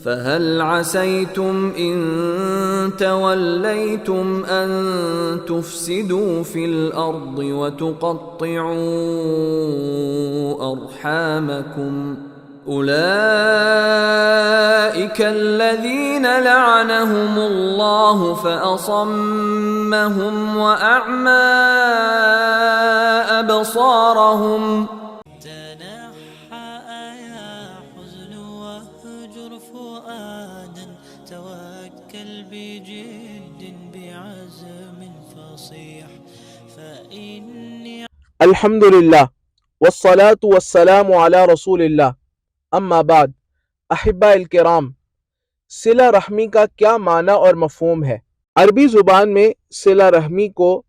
فهل عسيتم إن توليتم أن تفسدوا في الأرض وتقطعوا أرحامكم أولئك الذين لعنهم الله فأصمهم وأعمى أبصارهم. توكل بجد بعزم فصيح فإني الحمدللہ والصلاة والسلام علی رسول اللہ اما بعد. احبہ الکرام، صلہ رحمی کا کیا معنی اور مفہوم ہے؟ عربی زبان میں صلہ رحمی کو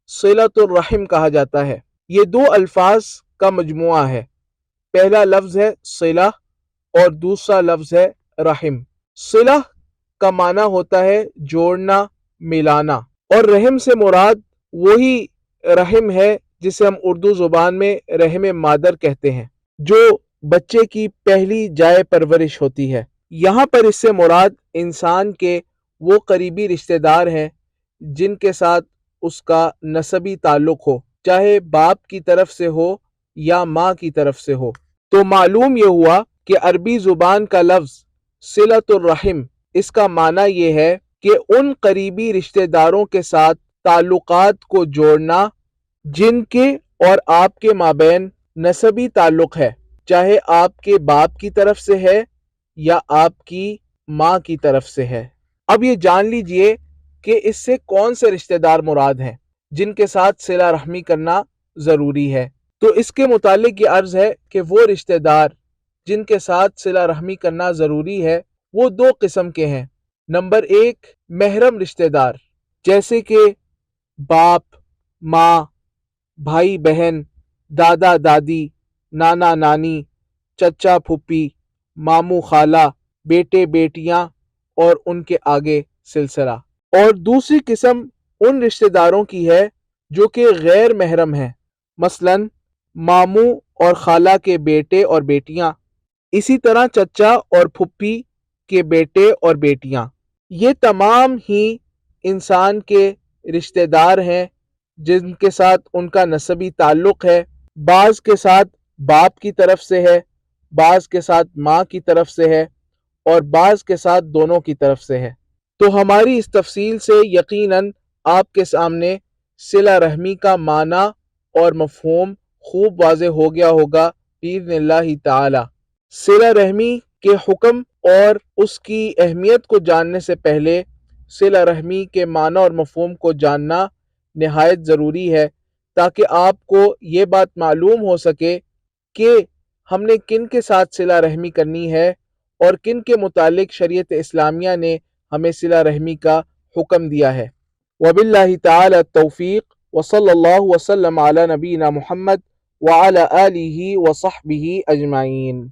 صلۃ الرحم کہا جاتا ہے. یہ دو الفاظ کا مجموعہ ہے. پہلا لفظ ہے صلہ اور دوسرا لفظ ہے رحم. صلہ کا معنی ہوتا ہے جوڑنا، ملانا، اور رحم سے مراد وہی رحم ہے جسے ہم اردو زبان میں رحم مادر کہتے ہیں، جو بچے کی پہلی جائے پرورش ہوتی ہے. یہاں پر اس سے مراد انسان کے وہ قریبی رشتہ دار ہیں جن کے ساتھ اس کا نسبی تعلق ہو، چاہے باپ کی طرف سے ہو یا ماں کی طرف سے ہو. تو معلوم یہ ہوا کہ عربی زبان کا لفظ صلۃ الرحم، اس کا معنی یہ ہے کہ ان قریبی رشتہ داروں کے ساتھ تعلقات کو جوڑنا جن کے اور آپ کے مابین نسبی تعلق ہے، چاہے آپ کے باپ کی طرف سے ہے یا آپ کی ماں کی طرف سے ہے. اب یہ جان لیجئے کہ اس سے کون سے رشتہ دار مراد ہیں جن کے ساتھ صلہ رحمی کرنا ضروری ہے. تو اس کے متعلق یہ عرض ہے کہ وہ رشتہ دار جن کے ساتھ صلہ رحمی کرنا ضروری ہے وہ دو قسم کے ہیں. نمبر ایک، محرم رشتہ دار، جیسے کہ باپ، ماں، بھائی بہن، دادا دادی، نانا نانی، چچا پھوپھی، ماموں خالہ، بیٹے بیٹیاں اور ان کے آگے سلسلہ. اور دوسری قسم ان رشتہ داروں کی ہے جو کہ غیر محرم ہیں، مثلا ماموں اور خالہ کے بیٹے اور بیٹیاں، اسی طرح چچا اور پھوپھی کے بیٹے اور بیٹیاں. یہ تمام ہی انسان کے رشتہ دار ہیں جن کے ساتھ ان کا نسبی تعلق ہے. بعض کے ساتھ باپ کی طرف سے ہے، بعض کے ساتھ ماں کی طرف سے ہے، اور بعض کے ساتھ دونوں کی طرف سے ہے. تو ہماری اس تفصیل سے یقیناً آپ کے سامنے صلہ رحمی کا معنی اور مفہوم خوب واضح ہو گیا ہوگا بإذن اللہ تعالی. صلہ رحمی کے حکم اور اس کی اہمیت کو جاننے سے پہلے صلہ رحمی کے معنی اور مفہوم کو جاننا نہایت ضروری ہے، تاکہ آپ کو یہ بات معلوم ہو سکے کہ ہم نے کن کے ساتھ صلہ رحمی کرنی ہے اور کن کے متعلق شریعت اسلامیہ نے ہمیں صلہ رحمی کا حکم دیا ہے. وباللہ تعالی التوفیق، وصلی اللہ وسلم علی نبینا محمد وعلی آلہ وصحبہ اجمعین.